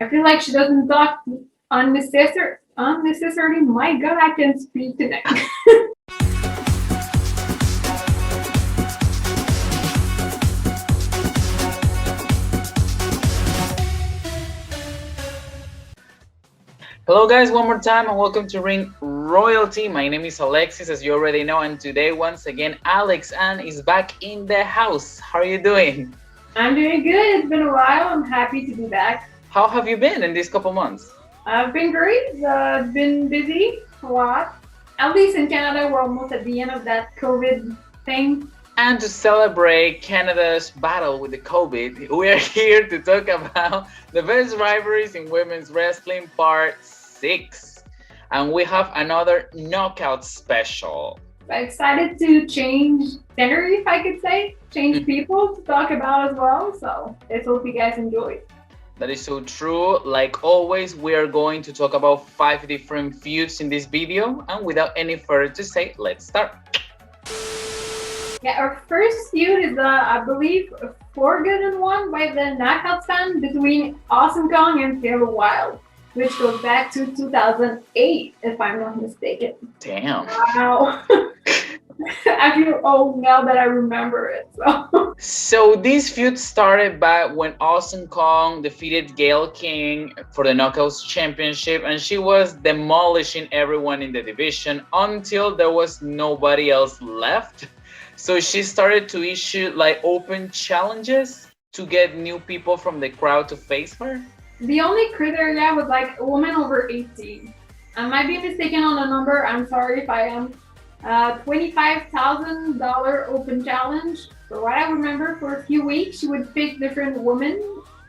I feel like she doesn't talk unnecessarily. My God, I can speak tonight. Hello, guys, one more time, and welcome to Ring Royalty. My name is Alexis, as you already know, and today, once again, Alex Ann is back in the house. How are you doing? I'm doing good. It's been a while. I'm happy to be back. How have you been in these couple months? I've been great. Been busy a lot. At least in Canada, we're almost at the end of that COVID thing. And to celebrate Canada's battle with the COVID, we are here to talk about the best rivalries in women's wrestling, part 6. And we have another knockout special. I'm excited to change scenery, if I could say, change people to talk about as well. So let's hope you guys enjoy. That is so true. Like always, we are going to talk about 5 different feuds in this video. And without any further to say, let's start. Yeah, our first feud is, I believe, a 4-1 by the knockout stand between Awesome Kong and Taylor Wilde, which goes back to 2008, if I'm not mistaken. Damn. Wow. I feel old now that I remember it. So this feud started back when Awesome Kong defeated Gail King for the Knockouts Championship, and she was demolishing everyone in the division until there was nobody else left. So she started to issue like open challenges to get new people from the crowd to face her. The only criteria was like a woman over 18. I might be mistaken on the number. I'm sorry if I am. $25,000 open challenge. So what I remember, for a few weeks, she would pick different women,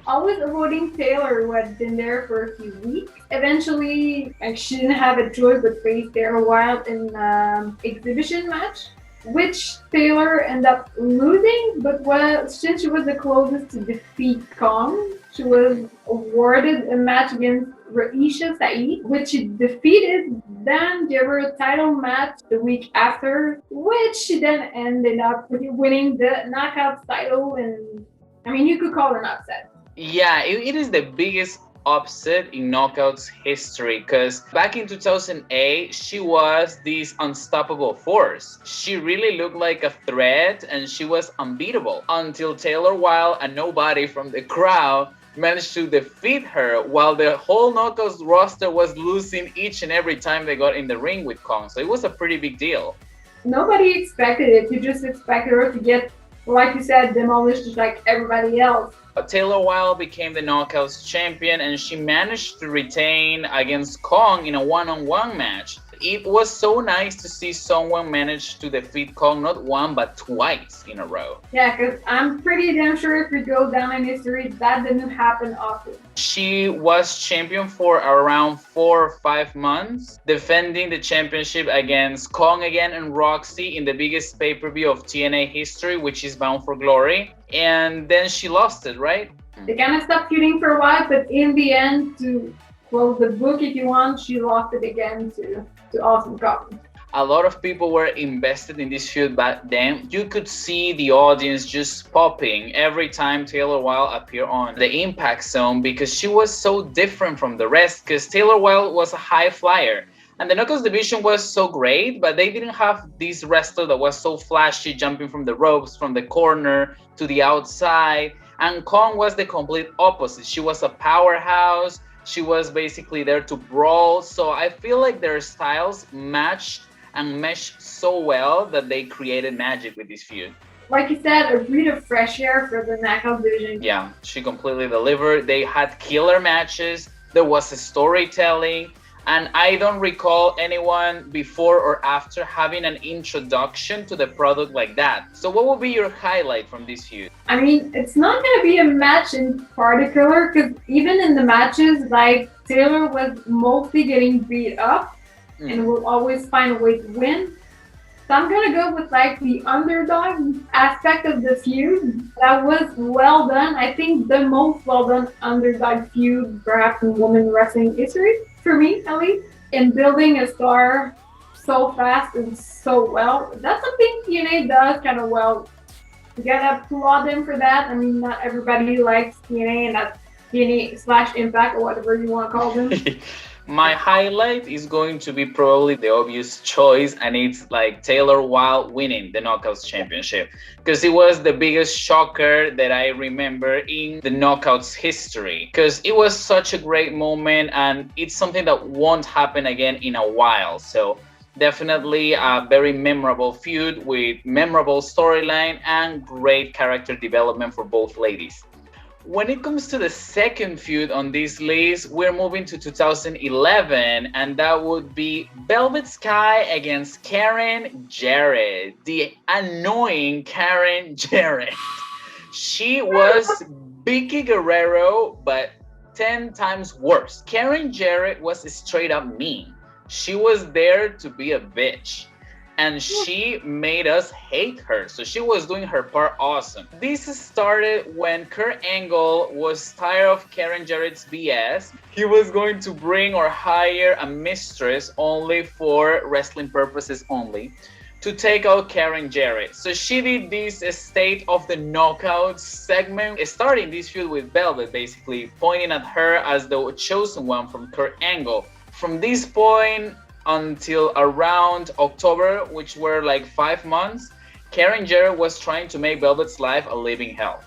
always avoiding Taylor, who had been there for a few weeks. Eventually, like, she didn't have a choice but face Taylor Wilde in an exhibition match, which Taylor ended up losing, but since she was the closest to defeat Kong, she was awarded a match against Raisha Saeed, which she defeated, then gave her a title match the week after, which she then ended up winning the knockout title, and I mean, you could call it an upset. Yeah, it is the biggest upset in Knockouts history, because back in 2008 she was this unstoppable force. She really looked like a threat and she was unbeatable until Taylor Wilde, a nobody from the crowd, managed to defeat her, while the whole Knockouts roster was losing each and every time they got in the ring with Kong. So it was a pretty big deal. Nobody expected it. You just expected her to get, like you said, demolished just like everybody else. Taylor Wilde became the Knockouts champion, and she managed to retain against Kong in a one-on-one match. It was so nice to see someone manage to defeat Kong not one but twice in a row. Yeah, because I'm pretty damn sure if we go down in history, that didn't happen often. She was champion for around 4 or 5 months, defending the championship against Kong again and Roxy in the biggest pay-per-view of TNA history, which is Bound for Glory. And then she lost it, right? They kind of stopped feuding for a while, but in the end, to close the book if you want, she lost it again to Awesome Kong. A lot of people were invested in this feud back then. You could see the audience just popping every time Taylor Wilde appeared on the Impact Zone, because she was so different from the rest, because Taylor Wilde was a high flyer. And the Knockouts division was so great, but they didn't have this wrestler that was so flashy, jumping from the ropes, from the corner to the outside. And Kong was the complete opposite. She was a powerhouse. She was basically there to brawl. So I feel like their styles matched and meshed so well that they created magic with this feud. Like you said, a breath of fresh air for the Knockout division. Yeah, she completely delivered. They had killer matches. There was a storytelling. And I don't recall anyone before or after having an introduction to the product like that. So what would be your highlight from this feud? I mean, it's not going to be a match in particular, because even in the matches, like, Taylor was mostly getting beat up and will always find a way to win. So I'm going to go with like the underdog aspect of the feud. That was well done. I think the most well done underdog feud perhaps in women's wrestling history, for me at least. In building a star so fast and so well. That's something TNA does kind of well. You gotta applaud them for that. I mean, not everybody likes TNA, and that's TNA slash Impact or whatever you want to call them. My highlight is going to be probably the obvious choice, and it's like Taylor Wilde winning the Knockouts Championship because it was the biggest shocker that I remember in the Knockouts history. Because it was such a great moment, and it's something that won't happen again in a while. So definitely a very memorable feud with memorable storyline and great character development for both ladies. When it comes to the second feud on this list, we're moving to 2011, and that would be Velvet Sky against Karen Jarrett, the annoying Karen Jarrett. She was Vicky Guerrero, but 10 times worse. Karen Jarrett was straight up mean. She was there to be a bitch, and she made us hate her. So she was doing her part awesome. This started when Kurt Angle was tired of Karen Jarrett's BS. He was going to bring or hire a mistress only for wrestling purposes only to take out Karen Jarrett. So she did this State of the Knockouts segment, starting this feud with Velvet, basically pointing at her as the chosen one from Kurt Angle. From this point until around October, which were like 5 months, Karen Jarrett was trying to make Velvet's life a living hell.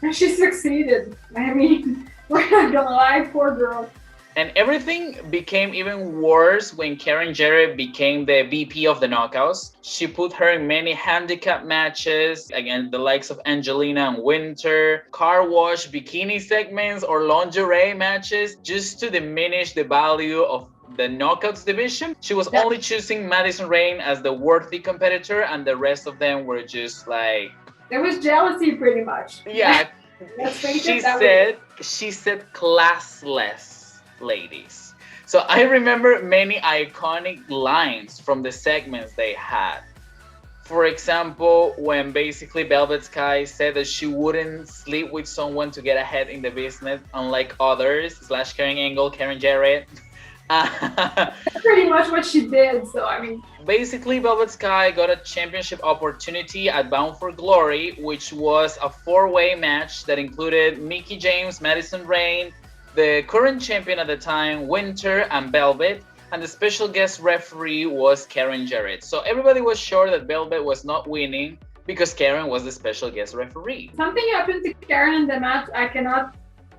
And she succeeded. I mean, we're not gonna lie, poor girl. And everything became even worse when Karen Jarrett became the VP of the Knockouts. She put her in many handicap matches against the likes of Angelina and Winter, car wash, bikini segments, or lingerie matches just to diminish the value of the Knockouts division. She was only choosing Madison Rayne as the worthy competitor, and the rest of them were just like... There was jealousy pretty much. Yeah. Let's face she it, said classless ladies. So I remember many iconic lines from the segments they had. For example, when basically Velvet Sky said that she wouldn't sleep with someone to get ahead in the business, unlike others, slash Karen Angle, Karen Jarrett. That's pretty much what she did, so I mean... Basically, Velvet Sky got a championship opportunity at Bound for Glory, which was a 4-way match that included Mickie James, Madison Rayne, the current champion at the time, Winter, and Velvet, and the special guest referee was Karen Jarrett. So everybody was sure that Velvet was not winning because Karen was the special guest referee. Something happened to Karen in the match. I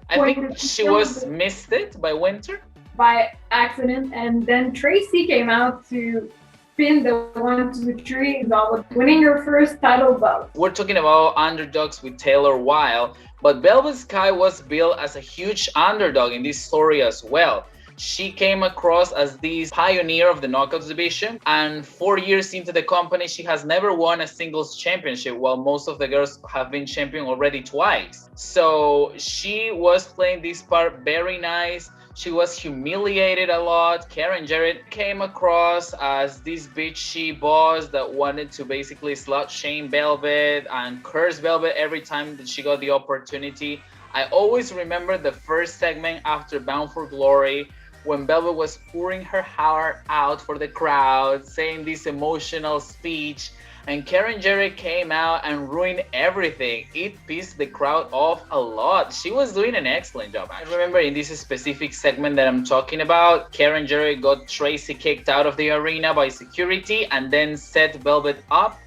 think she was missed it by Winter. By accident, and then Tracy came out to pin the 1, 2, 3 Velvet, winning her first title bout. We're talking about underdogs with Taylor Wilde, but Velvet Sky was billed as a huge underdog in this story as well. She came across as this pioneer of the Knockouts division, and 4 years into the company, she has never won a singles championship, while most of the girls have been champion already twice. So she was playing this part very nice. She was humiliated a lot. Karen Jarrett came across as this bitchy boss that wanted to basically slut shame Velvet and curse Velvet every time that she got the opportunity. I always remember the first segment after Bound for Glory when Velvet was pouring her heart out for the crowd, saying this emotional speech, and Karen Jarrett came out and ruined everything. It pissed the crowd off a lot. She was doing an excellent job. I remember in this specific segment that I'm talking about, Karen Jarrett got Tracy kicked out of the arena by security and then set Velvet up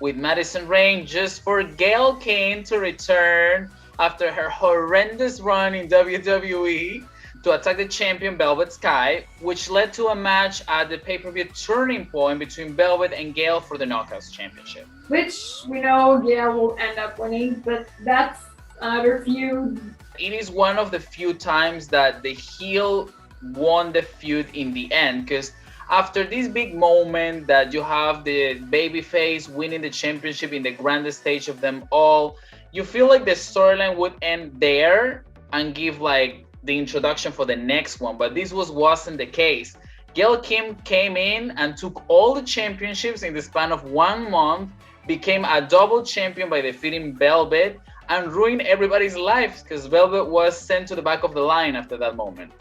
with Madison Rayne just for Gail Kane to return after her horrendous run in WWE to attack the champion Velvet Sky, which led to a match at the pay-per-view turning point between Velvet and Gail for the Knockouts Championship. Which we know Gail will end up winning, but that's another feud. It is one of the few times that the heel won the feud in the end, because after this big moment that you have the babyface winning the championship in the grandest stage of them all, you feel like the storyline would end there and give like the introduction for the next one, but this wasn't the case. Gail Kim came in and took all the championships in the span of 1 month, became a double champion by defeating Velvet, and ruined everybody's lives because Velvet was sent to the back of the line after that moment.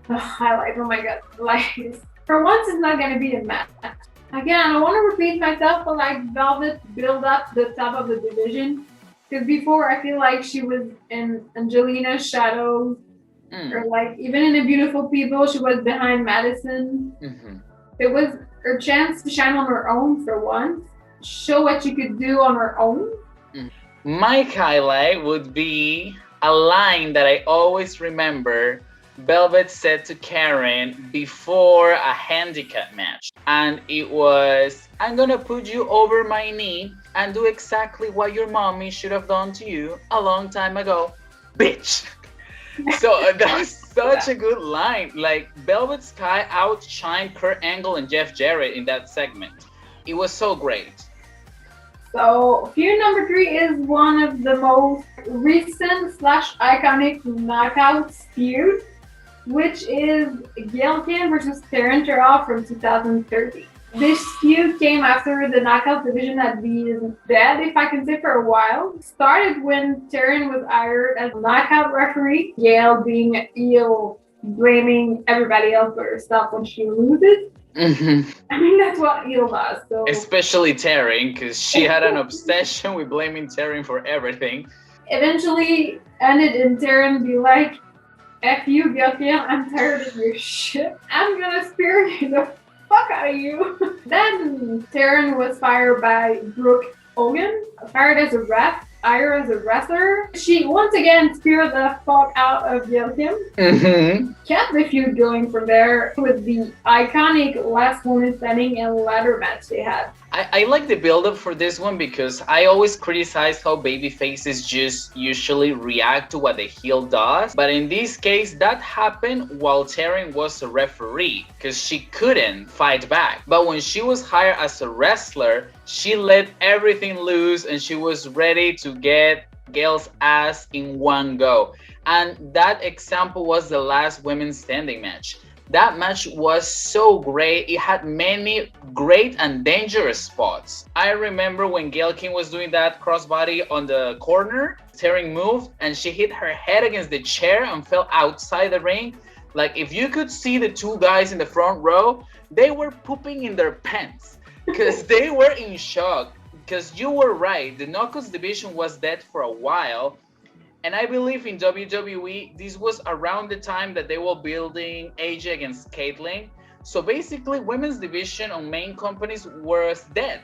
Oh my god, like for once it's not gonna be a match. Again, I don't want to repeat myself, but like Velvet build up the top of the division, because before I feel like she was in Angelina's shadow, Or like even in the Beautiful People, she was behind Madison. It was her chance to shine on her own for once, show what she could do on her own. My highlight would be a line that I always remember Velvet said to Karen before a handicap match. And it was, I'm gonna put you over my knee and do exactly what your mommy should have done to you a long time ago. Bitch! So that was such a good line. Like, Velvet Sky outshined Kurt Angle and Jeff Jarrett in that segment. It was so great. So feud number 3 is one of the most recent / iconic knockouts feud, which is Gail versus Terrell from 2013. This feud came after the knockout division had been dead, if I can say, for a while. It started when Taryn was hired as a knockout referee, Gail being a heel, blaming everybody else for herself when she loses. I mean, that's what heel does. So. Especially Taryn, because she had an obsession with blaming Taryn for everything. Eventually ended in Taryn be like, F you, Gail, I'm tired of your shit. I'm gonna spear you the fuck out of you. Then Taryn was fired by Brooke Hogan, fired as a ref, hired as a wrestler. She once again speared the fuck out of Gail Kim. Kept the feud going from there with the iconic last woman standing and ladder match they had. I like the build-up for this one because I always criticize how baby faces just usually react to what the heel does. But in this case, that happened while Taryn was a referee because she couldn't fight back. But when she was hired as a wrestler, she let everything loose and she was ready to get Gail's ass in one go. And that example was the last women's standing match. That match was so great. It had many great and dangerous spots. I remember when Gail King was doing that crossbody on the corner, Taryn moved and she hit her head against the chair and fell outside the ring. Like, if you could see the two guys in the front row, they were pooping in their pants because they were in shock. Because you were right, the Knockouts division was dead for a while. And I believe in WWE, this was around the time that they were building AJ against Caitlyn. So basically, women's division on main companies was dead.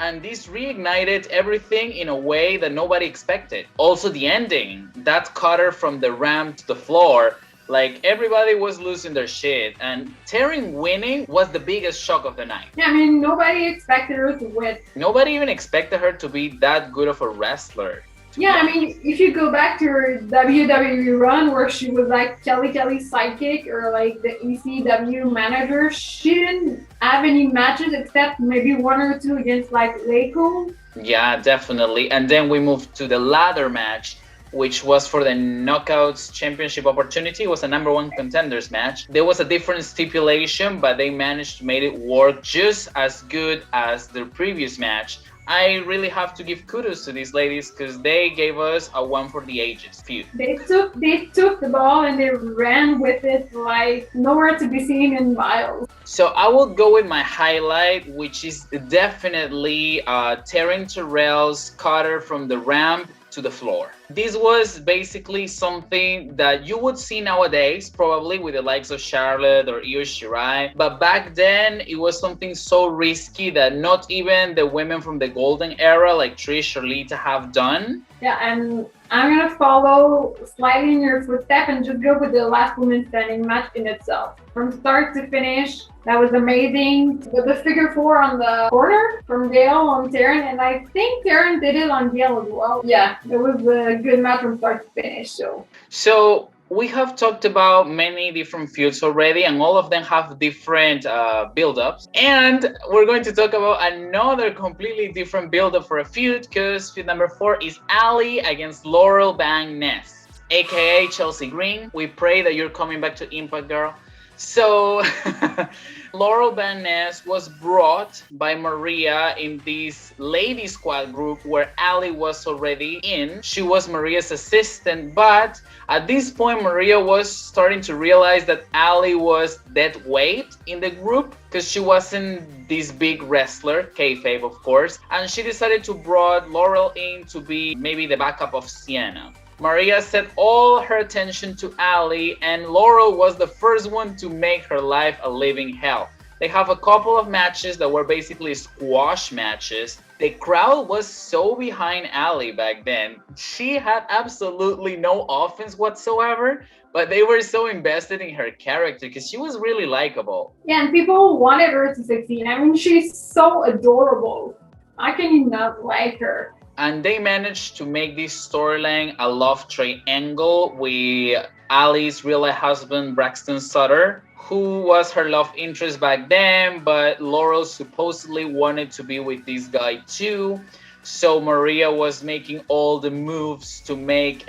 And this reignited everything in a way that nobody expected. Also, the ending, that cutter from the ramp to the floor, like, everybody was losing their shit. And Taryn winning was the biggest shock of the night. Yeah, I mean, nobody expected her to win. Nobody even expected her to be that good of a wrestler. Yeah, I mean, if you go back to her WWE run where she was like Kelly's sidekick or like the ECW manager, she didn't have any matches except maybe one or two against like Leiko. Yeah, definitely. And then we moved to the ladder match, which was for the Knockouts Championship opportunity. It was a number 1 contenders match. There was a different stipulation, but they managed to make it work just as good as their previous match. I really have to give kudos to these ladies because they gave us a one for the ages feud. They took the ball and they ran with it like nowhere to be seen in Wilde. So I will go with my highlight, which is definitely Taryn Terrell's cutter from the ramp to the floor. This was basically something that you would see nowadays, probably with the likes of Charlotte or Io Shirai. But back then, it was something so risky that not even the women from the golden era, like Trish or Lita, have done. Yeah, and I'm gonna follow slightly in your footstep and just go with the last woman standing match in itself. From start to finish, that was amazing. With the figure 4 on the corner from Gail on Taryn, and I think Taryn did it on Gail as well. Yeah, it was a good match from start to finish. So we have talked about many different feuds already, and all of them have different build-ups. And we're going to talk about another completely different build-up for a feud, because feud number 4 is Allie against Laurel Bang Ness, aka Chelsea Green. We pray that you're coming back to Impact, girl. So Laurel Van Ness was brought by Maria in this lady squad group where Allie was already in. She was Maria's assistant, but at this point Maria was starting to realize that Allie was dead weight in the group because she wasn't this big wrestler, kayfabe of course, and she decided to bring Laurel in to be maybe the backup of Sienna. Maria set all her attention to Allie, and Laurel was the first one to make her life a living hell. They have a couple of matches that were basically squash matches. The crowd was so behind Allie back then. She had absolutely no offense whatsoever, but they were so invested in her character because she was really likable. Yeah, and people wanted her to succeed. I mean, she's so adorable. I can not like her. And they managed to make this storyline a love triangle with Allie's real life husband, Braxton Sutter, who was her love interest back then, but Laurel supposedly wanted to be with this guy too. So Maria was making all the moves to make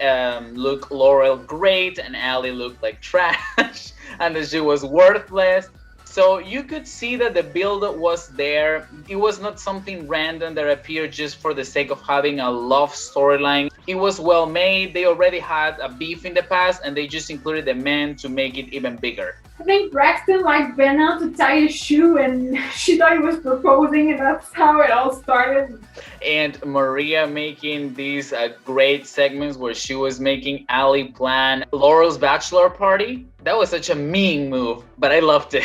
look Laurel great and Allie looked like trash and that she was worthless. So you could see that the build was there. It was not something random that appeared just for the sake of having a love storyline. It was well made. They already had a beef in the past and they just included the men to make it even bigger. I think Braxton liked Benna to tie his shoe and she thought he was proposing and that's how it all started. And Maria making these great segments where she was making Allie plan Laurel's bachelor party. That was such a mean move, but I loved it.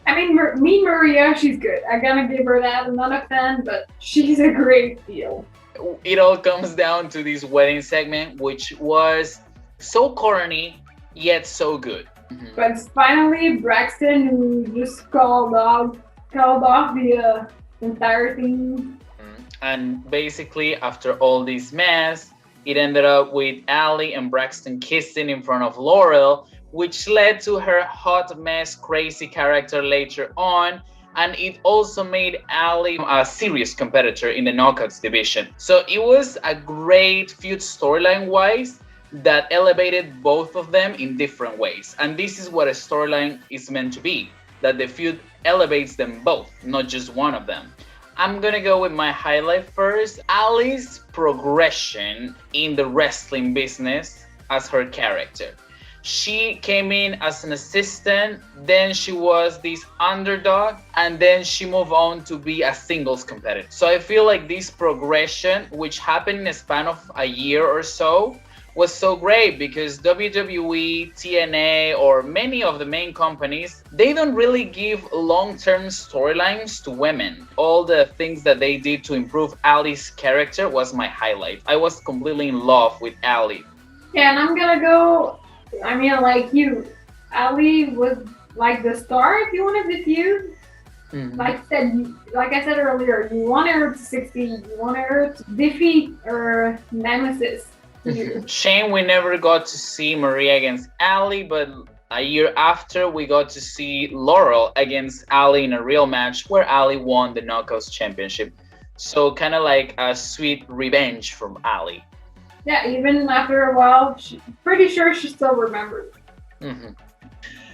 I mean, me Maria, she's good. I'm gonna give her that. I'm not a fan, but she's a great deal. It all comes down to this wedding segment, which was so corny, yet so good. But finally, Braxton, who just called off the entire thing. And basically, after all this mess, it ended up with Allie and Braxton kissing in front of Laurel, which led to her hot mess crazy character later on. And it also made Allie a serious competitor in the Knockouts division. So it was a great feud storyline wise that elevated both of them in different ways. And this is what a storyline is meant to be, that the feud elevates them both, not just one of them. I'm gonna go with my highlight first. Allie's progression in the wrestling business as her character. She came in as an assistant, then she was this underdog, and then she moved on to be a singles competitor. So I feel like this progression, which happened in a span of a year or so, was so great because WWE, TNA, or many of the main companies, they don't really give long-term storylines to women. All the things that they did to improve Allie's character was my highlight. I was completely in love with Allie. Yeah, and I'm gonna go, I mean, like you, Allie was like the star if you wanted the feud. Like I said earlier, you wanted her to succeed, you wanted her to defeat her nemesis. Shame we never got to see Maria against Allie, but a year after we got to see Laurel against Allie in a real match where Allie won the Knockouts Championship. So kind of like a sweet revenge from Allie. Yeah, even after a while, pretty sure she still remembers.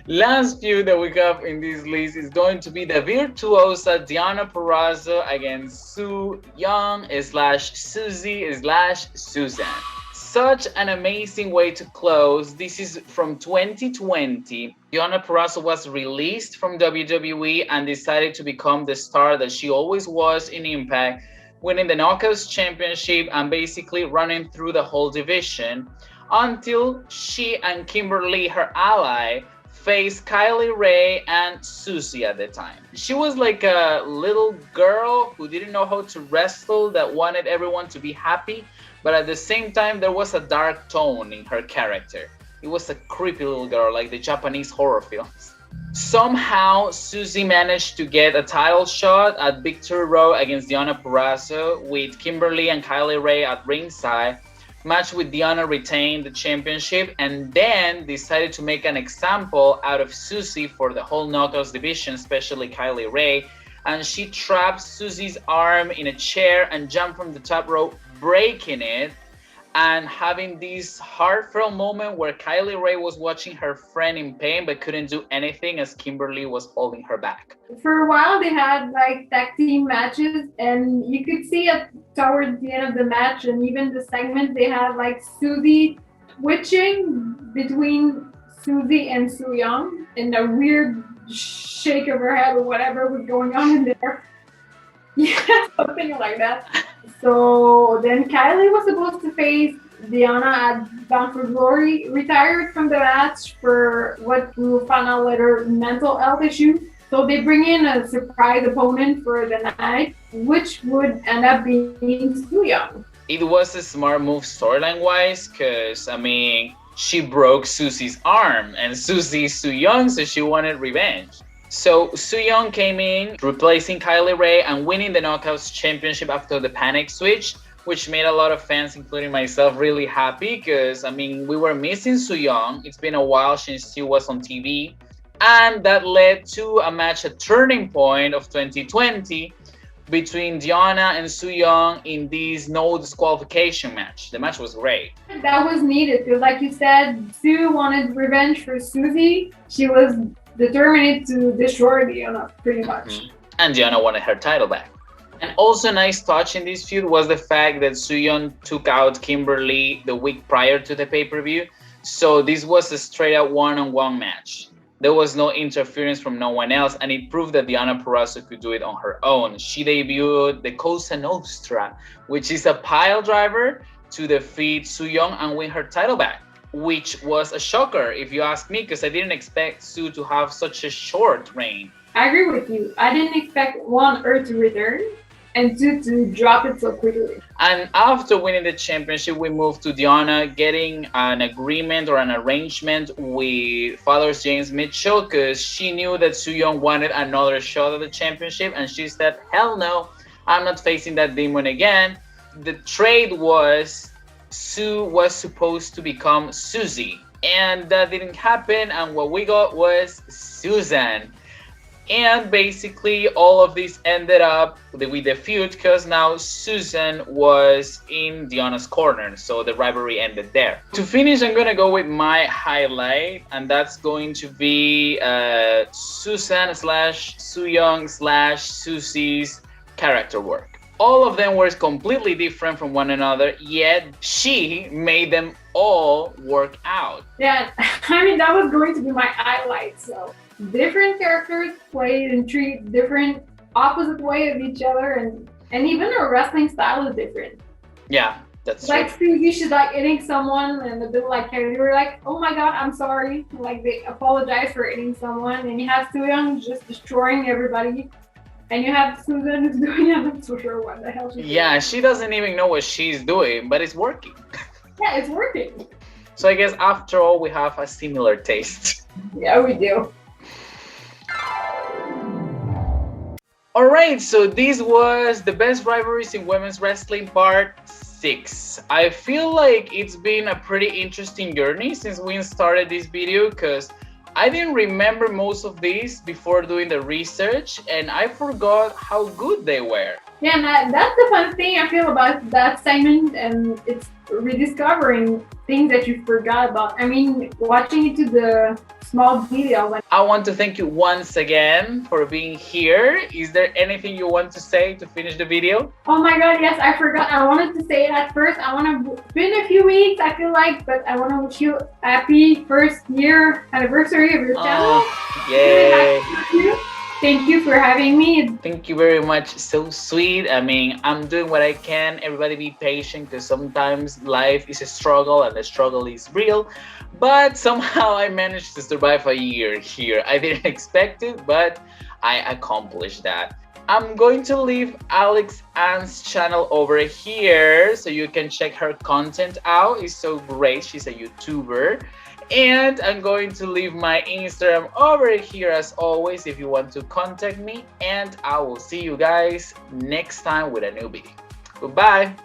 Last feud that we have in this list is going to be the virtuosa Deonna Purrazzo against Su Yung / Susie / Susan. Such an amazing way to close. This is from 2020. Deonna Purrazzo was released from WWE and decided to become the star that she always was in Impact, winning the Knockouts Championship and basically running through the whole division until she and Kimberly, her ally, faced Kylie Rae and Susie at the time. She was like a little girl who didn't know how to wrestle that wanted everyone to be happy, but at the same time there was a dark tone in her character. It was a creepy little girl like the Japanese horror films. Somehow Susie managed to get a title shot at Victory Road against Deonna Purrazzo with Kimberly and Kylie Rae at ringside. Match with Deonna retained the championship and then decided to make an example out of Susie for the whole Knockouts division, especially Kylie Rae. And she trapped Susie's arm in a chair and jumped from the top rope, breaking it, and having this heartfelt moment where Kylie Rae was watching her friend in pain but couldn't do anything as Kimberly was holding her back. For a while, they had like tag team matches, and you could see it towards the end of the match, and even the segment they had like Susie switching between Susie and Su Yung, and a weird shake of her head or whatever was going on in there. Yeah, something like that. So then Kylie was supposed to face Deonna at Bound for Glory retired from the match for what we will find out later mental health issue. So they bring in a surprise opponent for the night, which would end up being Su Young. It was a smart move storyline wise, because she broke Susie's arm, and Susie is Su Young, so she wanted revenge. So Su Young came in, replacing Kylie Ray and winning the Knockouts Championship after the panic switch, which made a lot of fans, including myself, really happy because, we were missing Su Young. It's been a while since she was on TV. And that led to a match, a turning point of 2020 between Deonna and Su Young in this no disqualification match. The match was great. That was needed because, like you said, Sue wanted revenge for Susie. She was determined to destroy Deonna, pretty much. And Deonna wanted her title back. And also a nice touch in this feud was the fact that Su Young took out Kimberly the week prior to the pay-per-view. So this was a straight-out one-on-one match. There was no interference from no one else, and it proved that Deonna Purrazzo could do it on her own. She debuted the Cosa Nostra, which is a pile driver, to defeat Su Young and win her title back, which was a shocker if you ask me, because I didn't expect Su to have such a short reign. I agree with you. I didn't expect one, her to return, and two, to drop it so quickly. And after winning the championship, we moved to Deonna getting an agreement or an arrangement with Father James Mitchell, because she knew that Su Young wanted another shot at the championship, and she said, hell no, I'm not facing that demon again. The trade was Su was supposed to become Susie, and that didn't happen, and what we got was Susan. And basically all of this ended up with the feud because now Susan was in Deonna's corner, so the rivalry ended there. To finish, I'm gonna go with my highlight, and that's going to be Susan / Su Young / Susie's character work. All of them were completely different from one another, yet she made them all work out. Yeah, that was going to be my highlight, so. Different characters played in three different opposite way of each other, and even her wrestling style is different. Yeah, that's like true. Susie, she's like hitting someone, and a bit like Terry, were like, oh my god, I'm sorry. Like they apologize for hitting someone, and you have Su Young just destroying everybody. And you have Susan who's doing, I'm not so sure what the hell she's doing. Yeah, she doesn't even know what she's doing, but it's working. Yeah, it's working. So I guess after all, we have a similar taste. Yeah, we do. Alright, so this was the best rivalries in women's wrestling part 6. I feel like it's been a pretty interesting journey since we started this video, because I didn't remember most of these before doing the research, and I forgot how good they were. Yeah, and that's the fun thing I feel about that segment, and it's rediscovering things that you forgot about. Watching it to the small details. I want to thank you once again for being here. Is there anything you want to say to finish the video? Oh my god, yes, I forgot. I wanted to say it at first. It's been a few weeks, I feel like, but I want to wish you happy first year anniversary of your channel. Yay! Thank you for having me. Thank you very much. So sweet. I'm doing what I can. Everybody be patient, because sometimes life is a struggle and the struggle is real. But somehow I managed to survive a year here. I didn't expect it, but I accomplished that. I'm going to leave Alex Ann's channel over here so you can check her content out. It's so great. She's a YouTuber. And I'm going to leave my Instagram over here as always if you want to contact me. And I will see you guys next time with a new video. Goodbye.